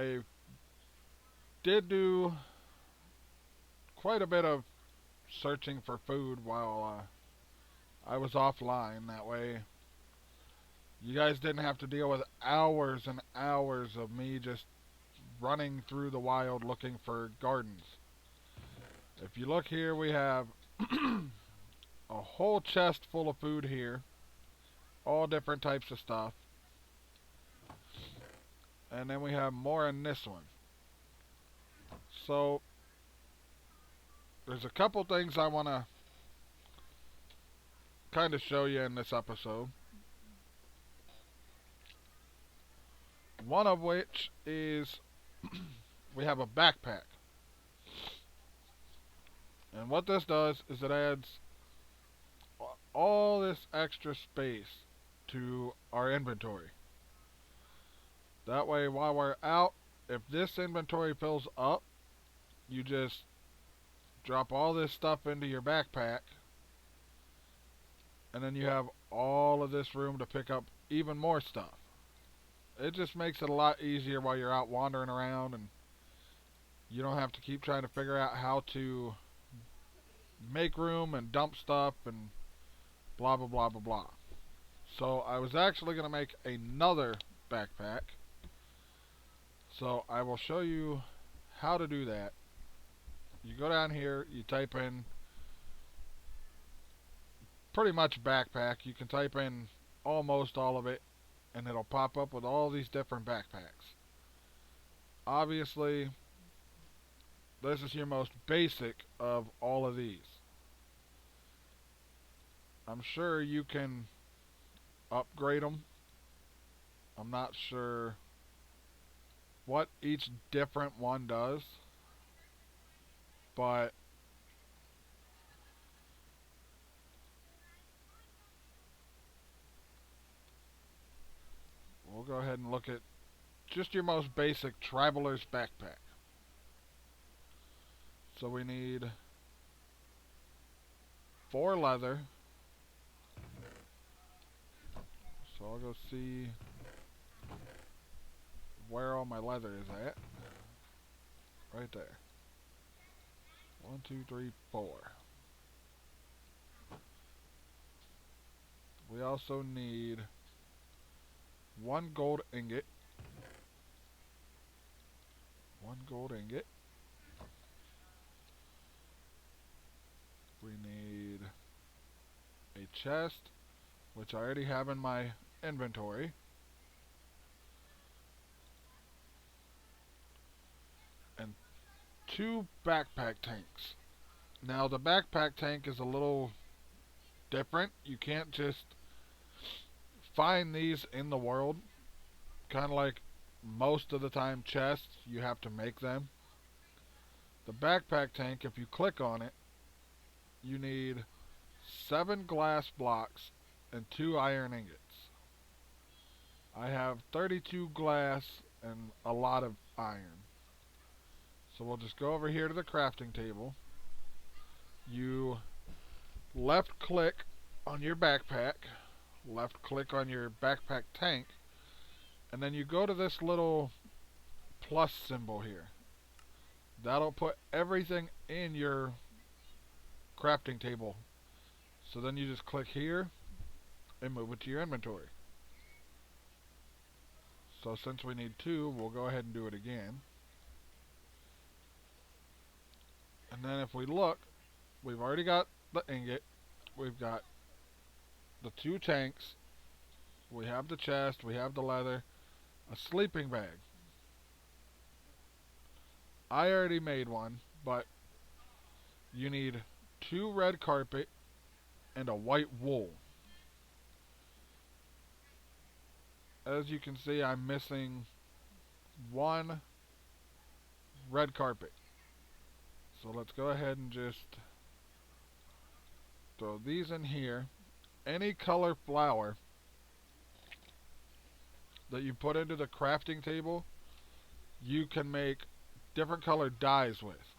I did do quite a bit of searching for food while I was offline. That way, you guys didn't have to deal with hours and hours of me just running through the wild looking for gardens. If you look here, we have a whole chest full of food here, all different types of stuff. And then we have more in this one. So, there's a couple things I want to kind of show you in this episode. One of which is we have a backpack. And what this does is it adds all this extra space to our inventory. That way, while we're out, if this inventory fills up, you just drop all this stuff into your backpack, and then you have all of this room to pick up even more stuff. It just makes it a lot easier while you're out wandering around, and you don't have to keep trying to figure out how to make room and dump stuff and blah blah blah blah blah. So I was actually going to make another backpack. So I will show you how to do that. You go down here, you type in pretty much backpack. You can type in almost all of it, and it'll pop up with all these different backpacks. Obviously, this is your most basic of all of these. I'm sure you can upgrade them. I'm not sure what each different one does, but we'll go ahead and look at just your most basic traveler's backpack. So we need 4 leather. So I'll go see where all my leather is at. Right there. 1, 2, 3, 4. We also need 1 gold ingot. 1 gold ingot. We need a chest, which I already have in my inventory. And 2 backpack tanks. Now the backpack tank is a little different. You can't just find these in the world. Kind of like most of the time chests, you have to make them. The backpack tank, if you click on it, you need 7 glass blocks and 2 iron ingots. I have 32 glass and a lot of iron. So we'll just go over here to the crafting table. You left click on your backpack, left click on your backpack tank, and then you go to this little plus symbol here. That'll put everything in your crafting table. So then you just click here and move it to your inventory. So since we need 2, we'll go ahead and do it again. And then if we look, we've already got the ingot, we've got the 2 tanks, we have the chest, we have the leather, a sleeping bag. I already made one, but you need 2 red carpet and a white wool. As you can see, I'm missing 1 red carpet. So let's go ahead and just throw these in here. Any color flower that you put into the crafting table, you can make different colored dyes with.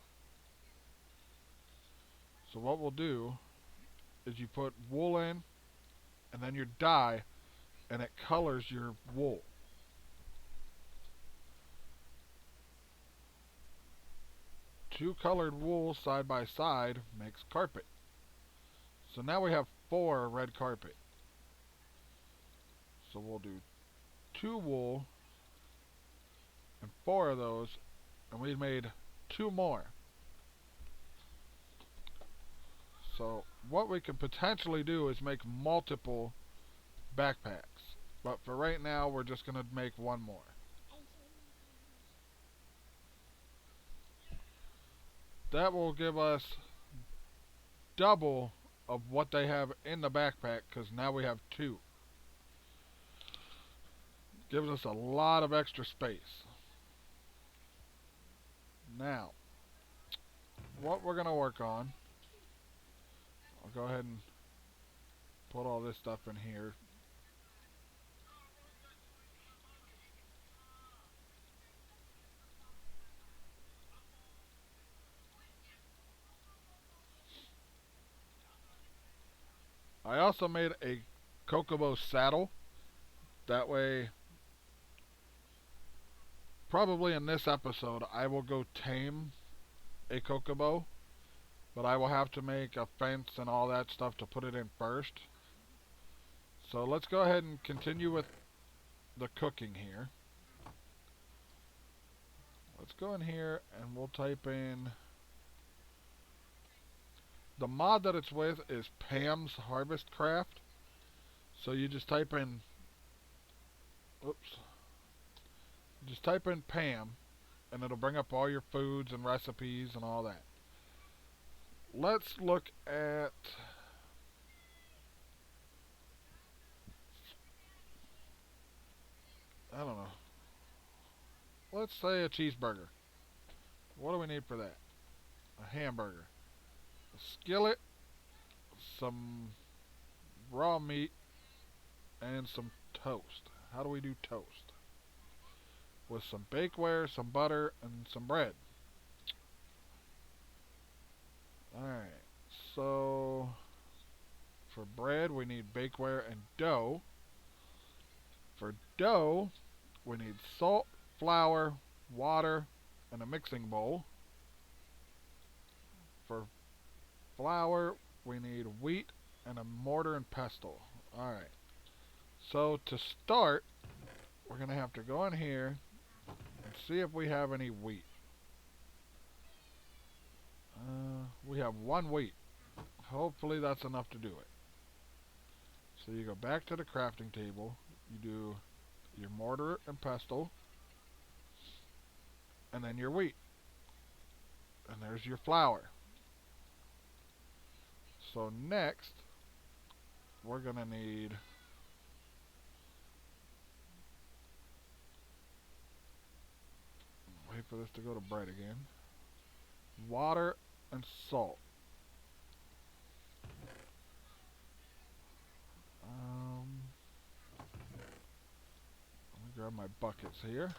So what we'll do is you put wool in and then your dye, and it colors your wool. two colored wool side by side makes carpet. So now we have four red carpet. So we'll do two wool and four of those, and we made two more. So what we could potentially do is make multiple backpacks. But for right now, we're just going to make one more. That will give us double of what they have in the backpack, because now we have two. Gives us a lot of extra space. Now, what we're going to work on, I'll go ahead and put all this stuff in here. I also made a Kokobo saddle. That way, probably in this episode, I will go tame a Kokobo. But I will have to make a fence and all that stuff to put it in first. So let's go ahead and continue with the cooking here. Let's go in here and we'll type in... The mod that it's with is Pam's Harvest Craft. So you just type in... Oops. Just type in Pam and it'll bring up all your foods and recipes and all that. Let's look at... I don't know. Let's say a cheeseburger. What do we need for that? A hamburger. A skillet. Some raw meat. And some toast. How do we do toast? With some bakeware, some butter, and some bread. Alright. So, for bread, we need bakeware and dough. For dough, we need salt, flour, water, and a mixing bowl. For flour, we need wheat and a mortar and pestle. Alright. So to start, we're going to have to go in here and see if we have any wheat. We have one wheat. Hopefully that's enough to do it. So you go back to the crafting table. You do your mortar and pestle. And then your wheat. And there's your flour. So next, we're going to need... Wait for this to go to bread again. Water and salt. Let me grab my buckets here.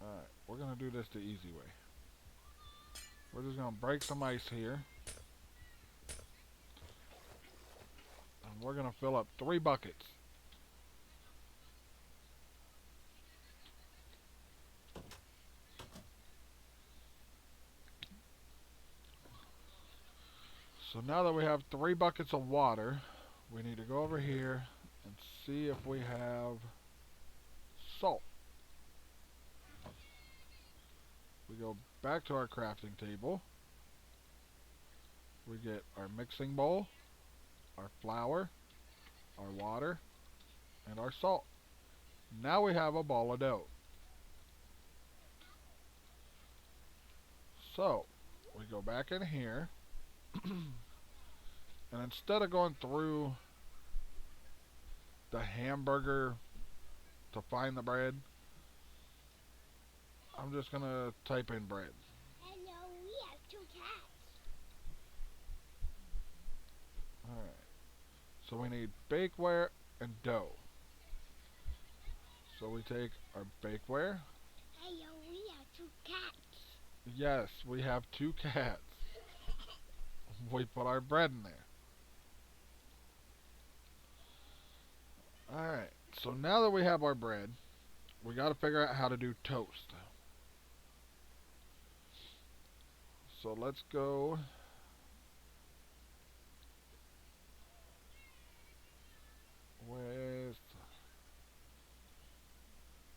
Alright, we're going to do this the easy way. We're just going to break some ice here. And we're going to fill up 3 buckets. So now that we have 3 buckets of water, we need to go over here and see if we have salt. We go back to our crafting table. We get our mixing bowl, our flour, our water, and our salt. Now we have a ball of dough. So, we go back in here, and instead of going through the hamburger to find the bread, I'm just going to type in bread. Hello, we have 2 cats. Alright. So we need bakeware and dough. So we take our bakeware. Hello, we have 2 cats. Yes, we have 2 cats. We put our bread in there. Alright, so now that we have our bread, we got to figure out how to do toast. So let's go with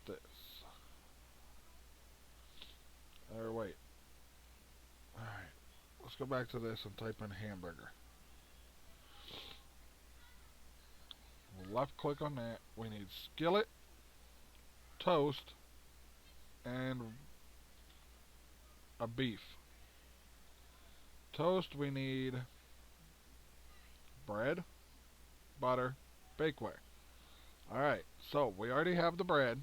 this. Or wait. Alright, let's go back to this and type in hamburger. We'll left click on that. We need skillet, toast, and a beef. Toast, we need bread, butter, bakeware. Alright, so we already have the bread.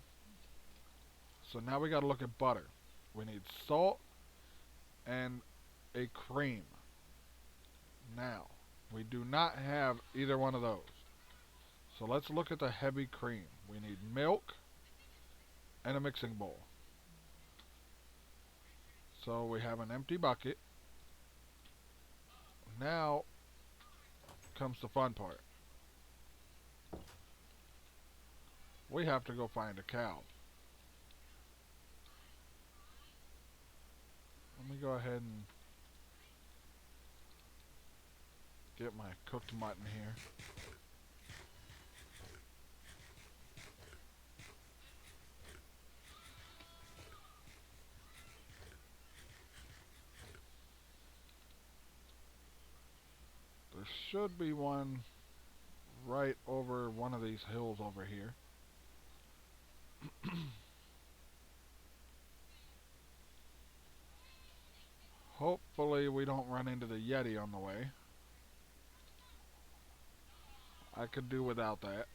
So now we gotta look at butter. We need salt and a cream. Now, we do not have either one of those. So let's look at the heavy cream. We need milk and a mixing bowl. So we have an empty bucket. Now comes the fun part. We have to go find a cow. Let me go ahead and get my cooked mutton here. There should be one right over one of these hills over here. Hopefully we don't run into the Yeti on the way. I could do without that.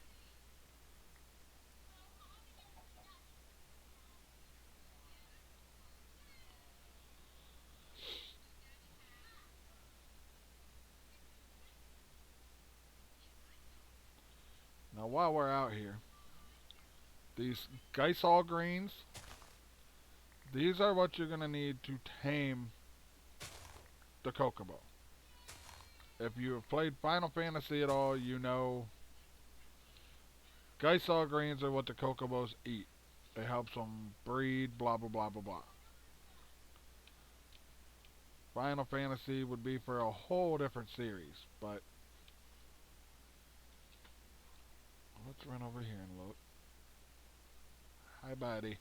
Now while we're out here, these Geisal greens, these are what you're going to need to tame the Kokobo. If you have played Final Fantasy at all, you know Geisal greens are what the Kokobos eat. It helps them breed, blah blah blah blah blah. Final Fantasy would be for a whole different series, but let's run over here and look. Hi buddy.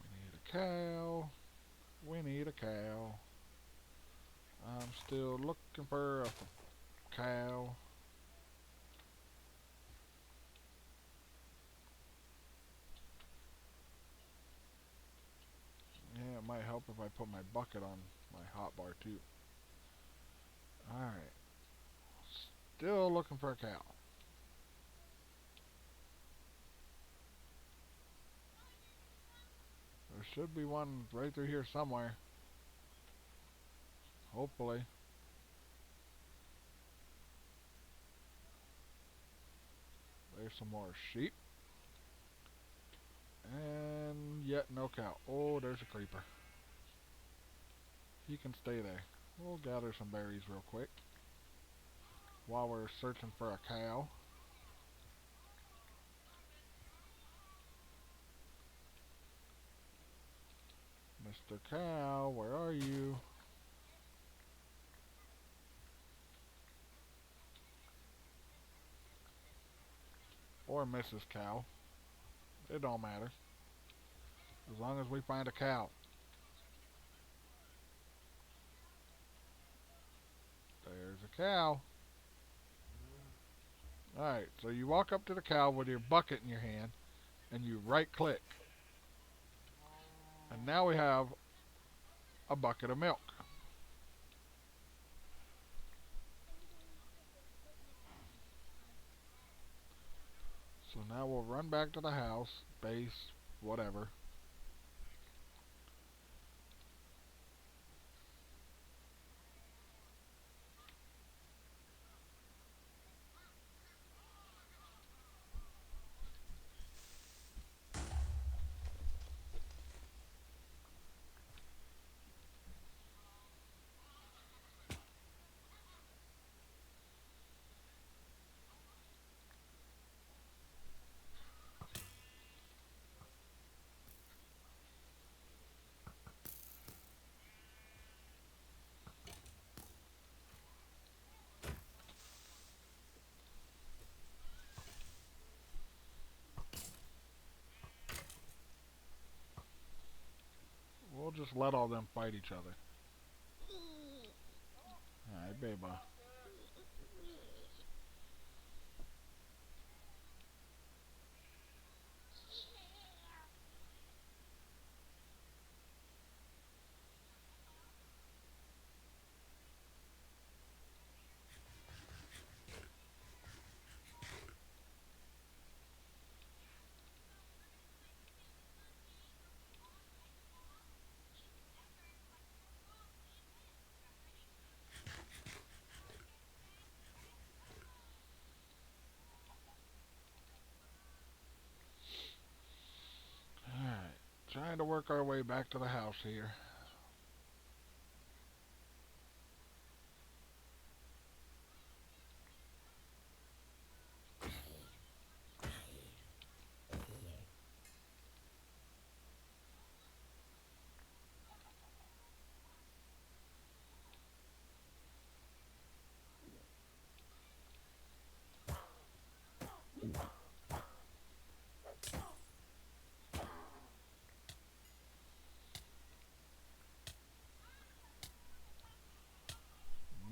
We need a cow. We need a cow. I'm still looking for a cow. Yeah, it might help if I put my bucket on my hotbar too. Alright. Still looking for a cow. There should be one right through here somewhere. Hopefully. There's some more sheep. And yet no cow. Oh, there's a creeper. He can stay there. We'll gather some berries real quick while we're searching for a cow. Mr. Cow, where are you? Or Mrs. Cow. It don't matter. As long as we find a cow. There's a cow. Alright, so you walk up to the cow with your bucket in your hand and you right click. And now we have a bucket of milk. So now we'll run back to the house, base, whatever. just let all them fight each other. Alright, baby. Alright, trying to work our way back to the house here.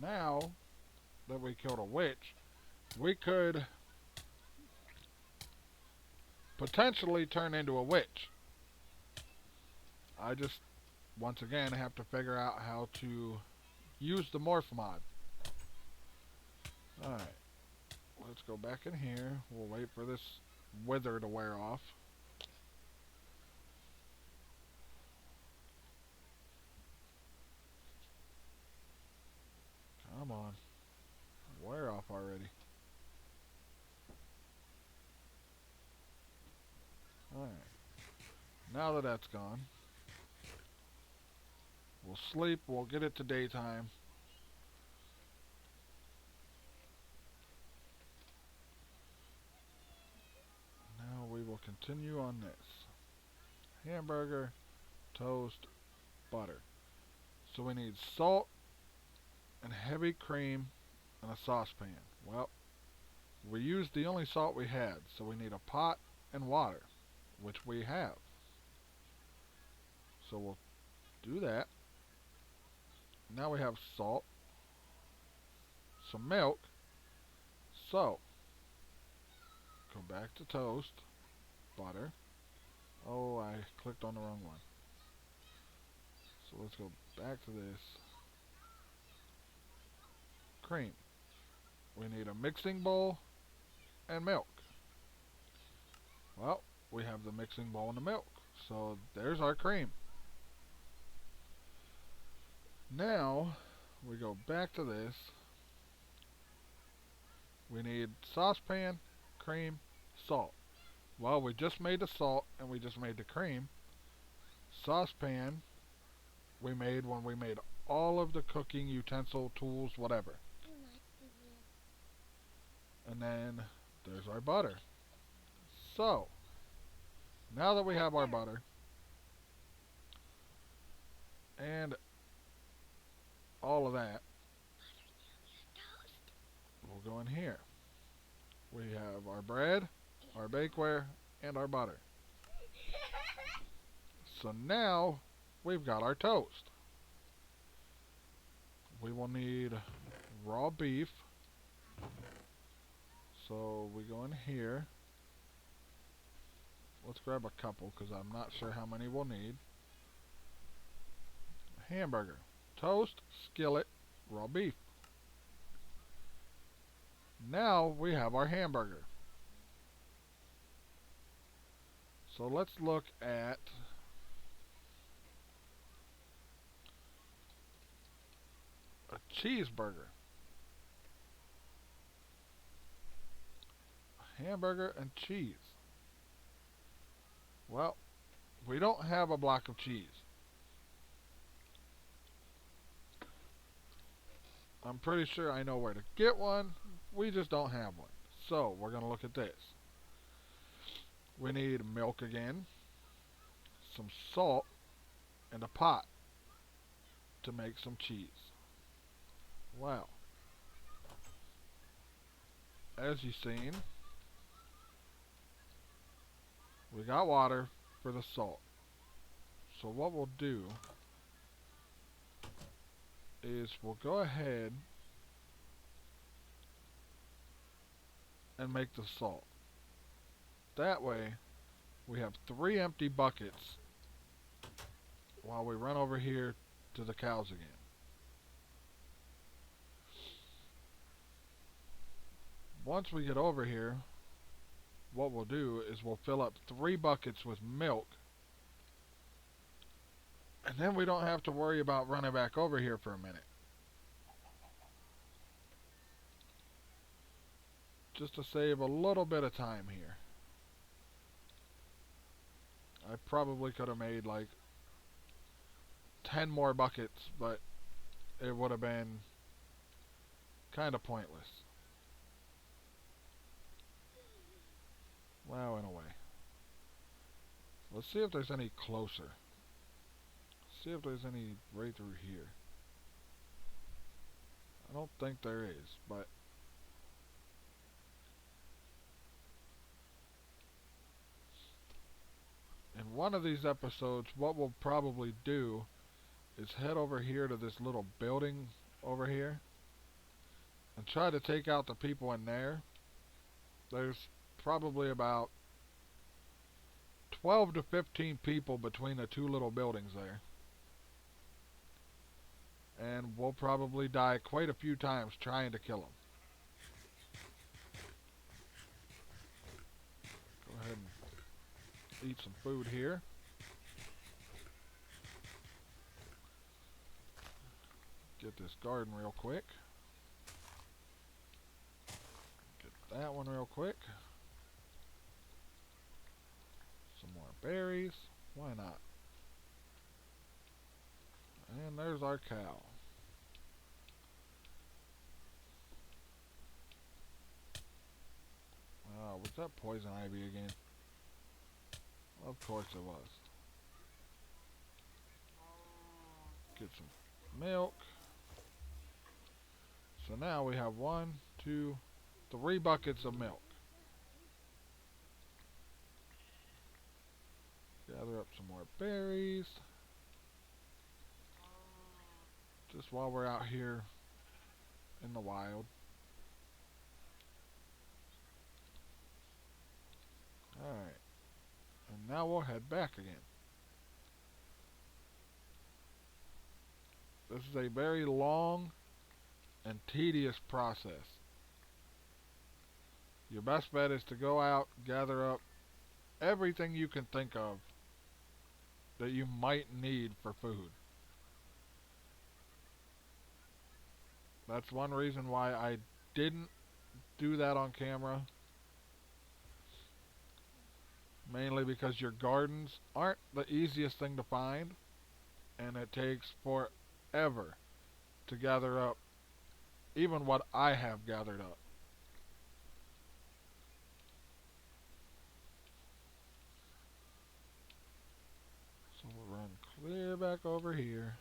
Now that we killed a witch, we could potentially turn into a witch. I just, once again, have to figure out how to use the morph mod. Alright, let's go back in here. We'll wait for this wither to wear off. Come on. Wear off already. Alright. Now that that's gone, we'll sleep. We'll get it to daytime. Now we will continue on this. Hamburger, toast, butter. So we need salt and heavy cream and a saucepan. Well, we used the only salt we had, so we need a pot and water, which we have. So we'll do that. Now we have salt, some milk. So, go back to toast, butter. Oh, I clicked on the wrong one. So let's go back to this. Cream. We need a mixing bowl and milk. Well, we have the mixing bowl and the milk. So there's our cream. Now, we go back to this. We need saucepan, cream, salt. Well, we just made the salt and we just made the cream. Saucepan, we made when we made all of the cooking utensil, tools, whatever. And then there's our butter. So, now that we have our butter and all of that, we'll go in here. We have our bread, our bakeware, and our butter. So now we've got our toast. We will need raw beef. So we go in here. Let's grab a couple because I'm not sure how many we'll need. Hamburger, toast, skillet, raw beef. Now we have our hamburger. So let's look at a cheeseburger. A hamburger and cheese. Well, we don't have a block of cheese. I'm pretty sure I know where to get one. We just don't have one. So, we're going to look at this. We need milk again, some salt, and a pot to make some cheese. Well, as you've seen, we got water for the salt. So what we'll do is we'll go ahead and make the salt. That way, we have 3 empty buckets while we run over here to the cows again. Once we get over here, what we'll do is we'll fill up 3 buckets with milk, and then we don't have to worry about running back over here for a minute. Just to save a little bit of time here. I probably could have made like 10 more buckets, but it would have been kind of pointless. Well, in a way. Let's see if there's any closer. See if there's any right through here. I don't think there is, but in one of these episodes, what we'll probably do is head over here to this little building over here and try to take out the people in there. There's probably about 12 to 15 people between the 2 little buildings there. And we'll probably die quite a few times trying to kill them. Go ahead and eat some food here. Get this garden real quick. Get that one real quick. Some more berries. Why not? And there's our cow. Oh, was that poison ivy again? Of course it was. Get some milk. So now we have 1, 2, 3 buckets of milk. Gather up some more berries. Just while we're out here in the wild. Alright. And now we'll head back again. This is a very long and tedious process. Your best bet is to go out, gather up everything you can think of that you might need for food. That's one reason why I didn't do that on camera. Mainly because your gardens aren't the easiest thing to find, and it takes forever to gather up even what I have gathered up. So we'll run clear back over here.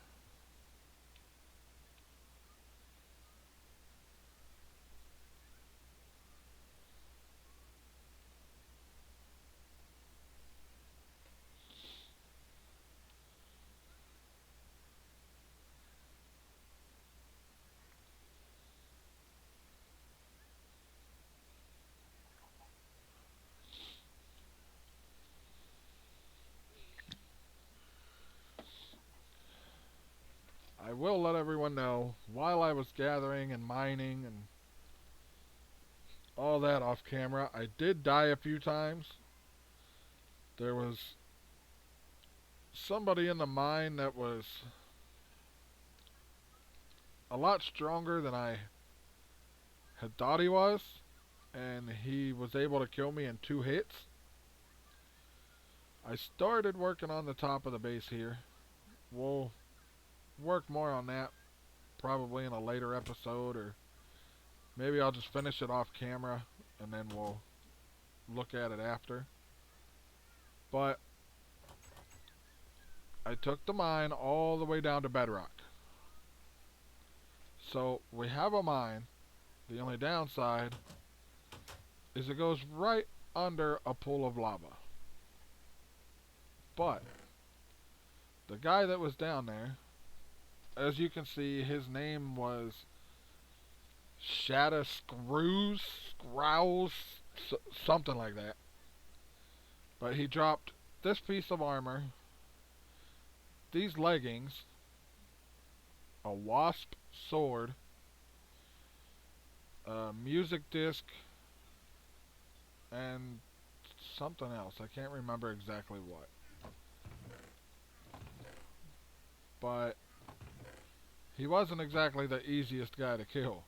I will let everyone know, while I was gathering and mining and all that off camera, I did die a few times. There was somebody in the mine that was a lot stronger than I had thought he was, and he was able to kill me in 2 hits. I started working on the top of the base here. We'll work more on that probably in a later episode, or maybe I'll just finish it off camera and then we'll look at it after. But I took the mine all the way down to bedrock. So we have a mine. The only downside is it goes right under a pool of lava. But The guy that was down there, as you can see, his name was Shatta Scrows, something like that. But he dropped this piece of armor, these leggings, a wasp sword, a music disc, and something else. I can't remember exactly what. But he wasn't exactly the easiest guy to kill.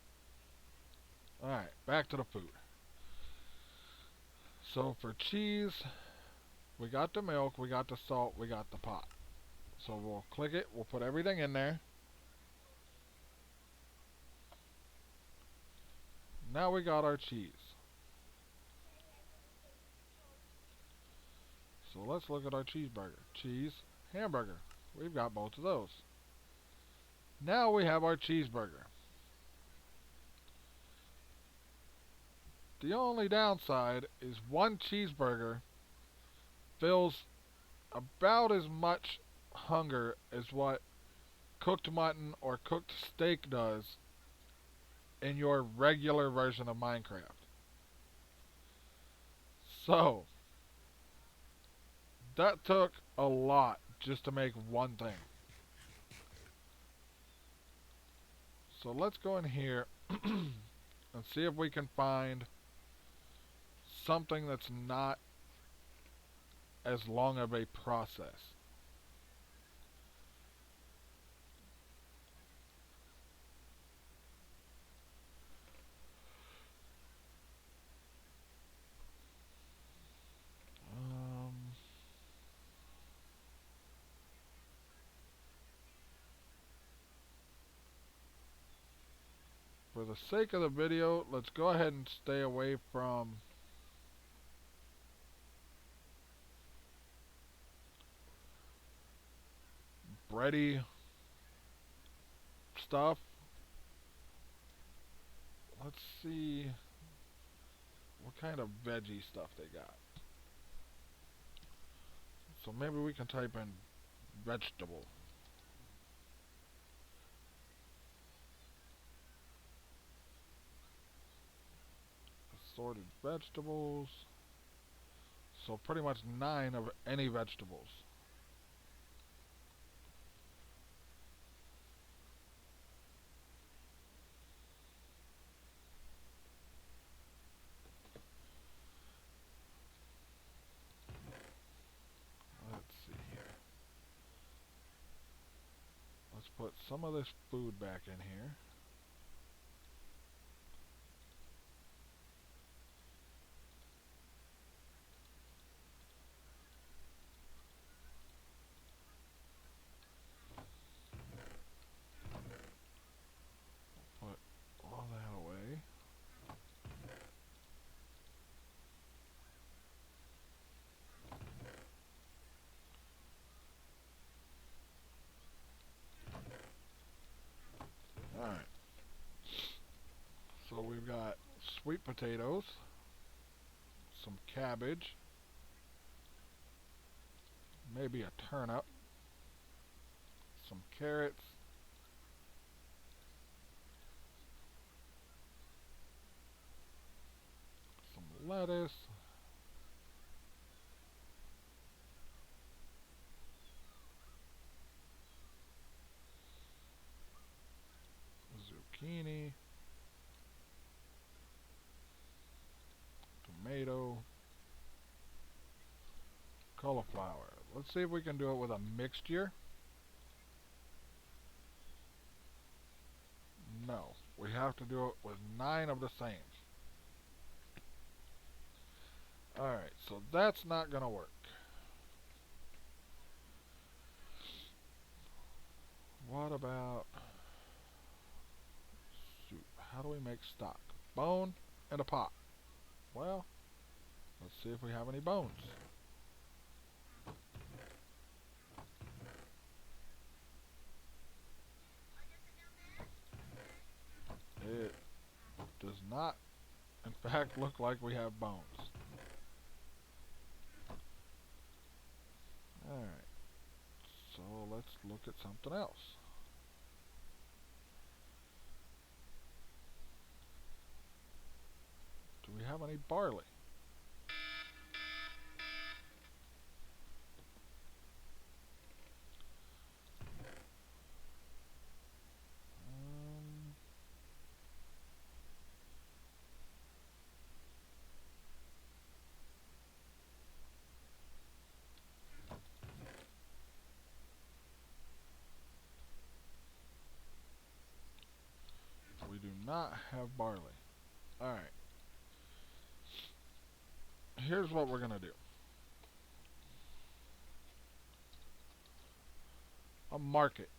Alright, back to the food. So for cheese, we got the milk, we got the salt, we got the pot. So we'll click it, we'll put everything in there. Now we got our cheese. So let's look at our cheeseburger. Cheese, hamburger. We've got both of those. Now we have our cheeseburger. The only downside is one cheeseburger fills about as much hunger as what cooked mutton or cooked steak does in your regular version of Minecraft. So, that took a lot just to make one thing. So let's go in here and see if we can find something that's not as long of a process. Um, for the sake of the video, let's go ahead and stay away from bready stuff. Let's see what kind of veggie stuff they got. So maybe we can type in vegetable. Assorted vegetables. So pretty much 9 of any vegetables. Let's see here. Let's put some of this food back in here. Put all that away. Alright. So we've got sweet potatoes, some cabbage, maybe a turnip, some carrots, some lettuce, zucchini, tomato, cauliflower. Let's see if we can do it with a mixture. No, we have to do it with 9 of the same. Alright, so that's not going to work. What about soup? How do we make stock? Bone and a pot. Well, let's see if we have any bones. It does not, in fact, look like we have bones. Alright. So let's look at something else. Do we have any barley? Um, we do not have barley. Alright. Here's what we're going to do. A market.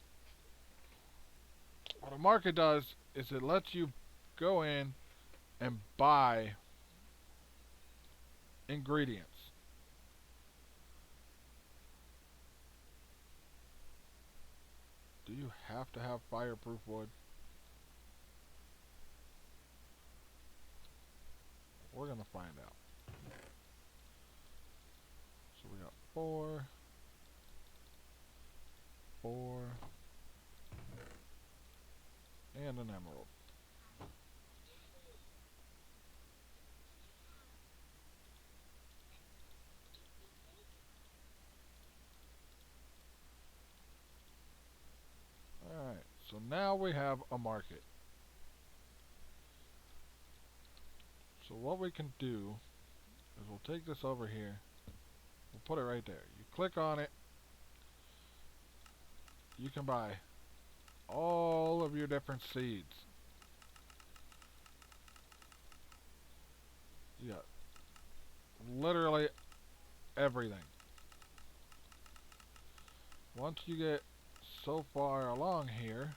What a market does is it lets you go in and buy ingredients. Do you have to have fireproof wood? We're going to find out. So we got 4, 4, and an emerald. Alright, so now we have a market. So what we can do is we'll take this over here. We'll put it right there. You click on it. You can buy all of your different seeds. You got literally everything. Once you get so far along here,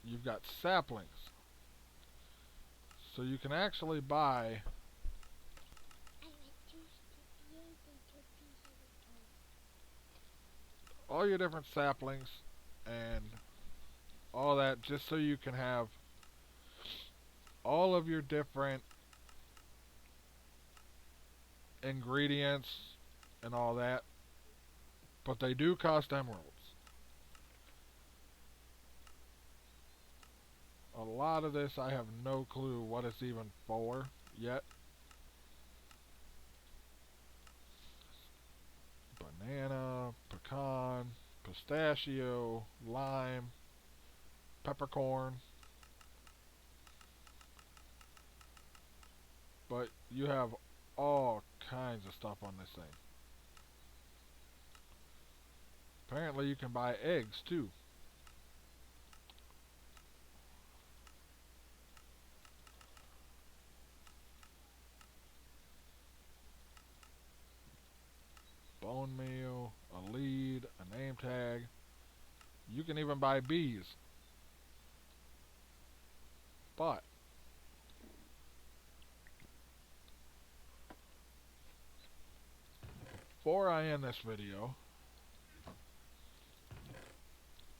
you've got saplings. So you can actually buy all your different saplings and all that just so you can have all of your different ingredients and all that. But they do cost emeralds. A lot of this I have no clue what it's even for yet. Banana, pecan, pistachio, lime, peppercorn. But you have all kinds of stuff on this thing. Apparently you can buy eggs too. Bone meal, a lead, a name tag. You can even buy bees. But before I end this video,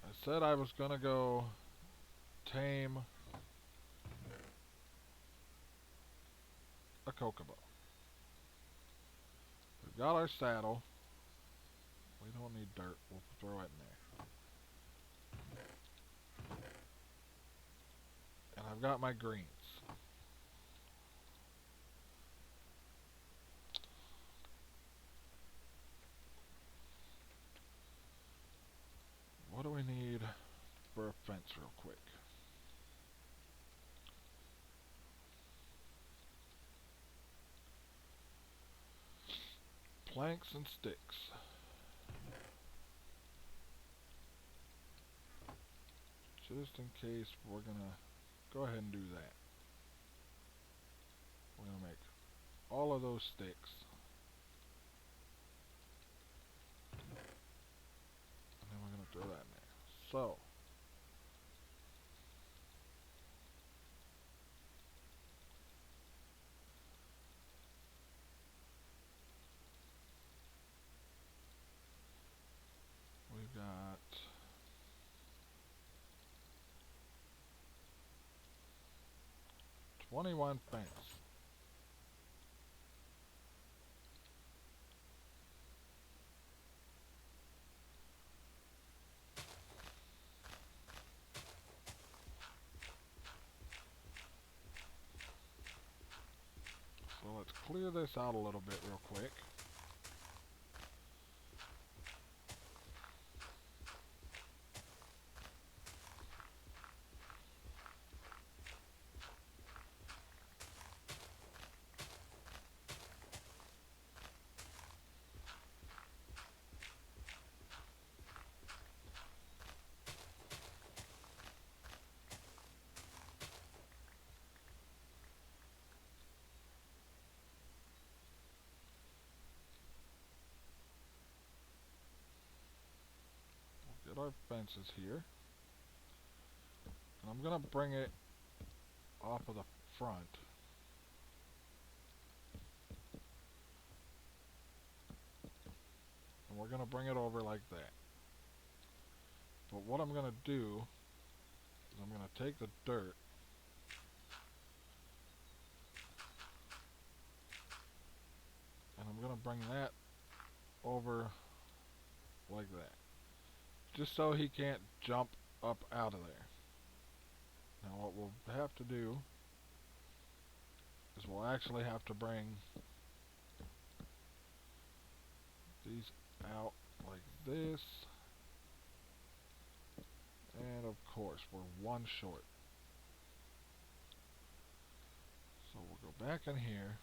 I said I was gonna go tame a kokobo. We've got our saddle. We don't need dirt. We'll throw it in there. And I've got my greens. What do we need for a fence real quick? Planks and sticks. Just in case, we're gonna go ahead and do that. We're gonna make all of those sticks. And then we're gonna throw that in there. So we've got 21 fence. clear this out a little bit real quick. We'll get our fences here. And I'm going to bring it off of the front. And we're going to bring it over like that. But what I'm going to do is I'm going to take the dirt and I'm going to bring that over like that. Just so he can't jump up out of there. Now what we'll have to do is we'll actually have to bring these out like this. And of course, we're one short. So we'll go back in here.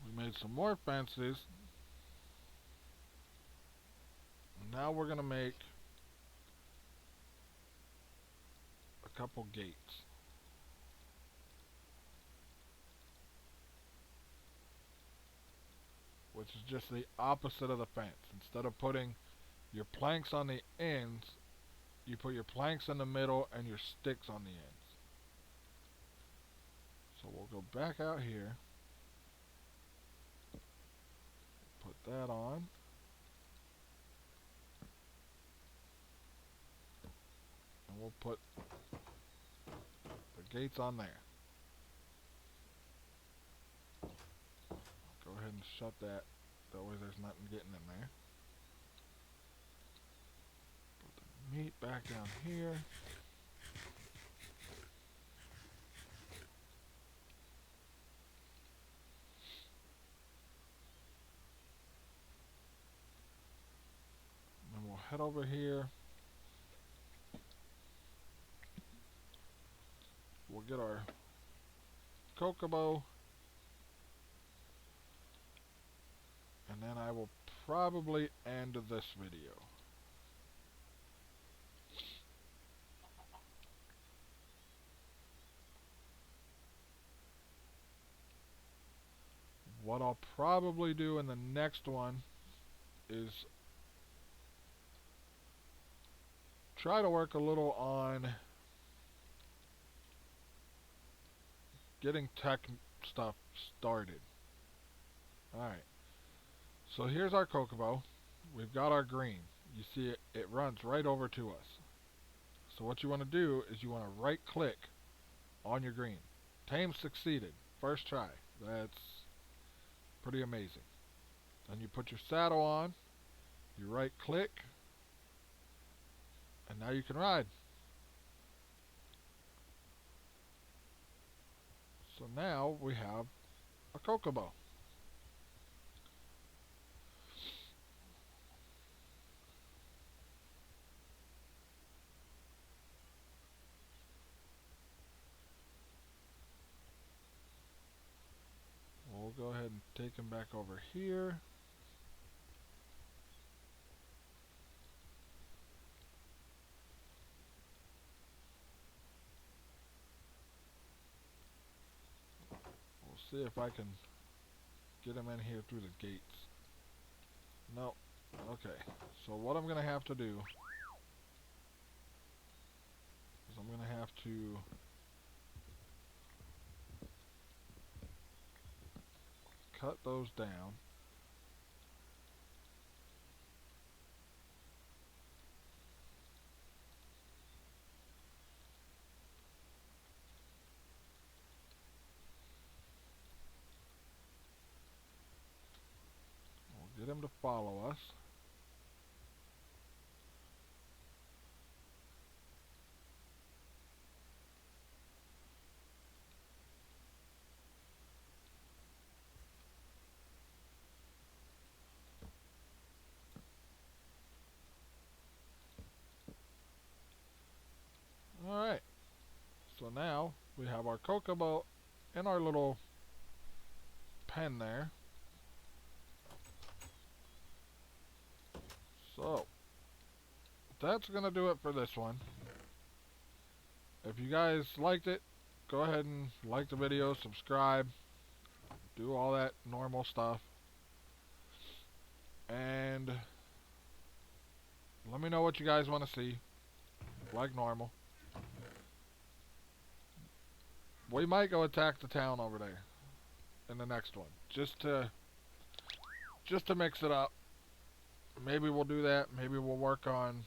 We made some more fences. Now we're going to make a couple gates. Which is just the opposite of the fence. Instead of putting your planks on the ends, you put your planks in the middle and your sticks on the ends. So we'll go back out here, put that on, and we'll put the gates on there. Go ahead and shut that, that way there's nothing getting in there. Put the meat back down here. And we'll head over here. We'll get our kokomo. And then I will probably end this video. What I'll probably do in the next one is try to work a little on getting tech stuff started. Alright, so here's our kokomo. We've got our green. You see it runs right over to us. So what you want to do is you want to right click on your green. Tame succeeded. First try. That's pretty amazing. Then you put your saddle on, you right click, and now you can ride. So now we have a kokomo. We'll go ahead and take him back over here. We'll see if I can get him in here through the gates. No. Okay. So what I'm going to have to do is I'm going to have to cut those down. them to follow us. Alright, so now we have our kokomo in our little pen there. So, that's going to do it for this one. If you guys liked it, go ahead and like the video, subscribe, do all that normal stuff. And let me know what you guys want to see, like normal. We might go attack the town over there in the next one, just to mix it up. Maybe we'll do that. Maybe we'll work on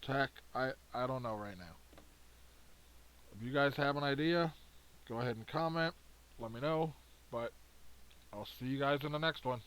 tech. I don't know right now. If you guys have an idea, go ahead and comment. Let me know. But I'll see you guys in the next one.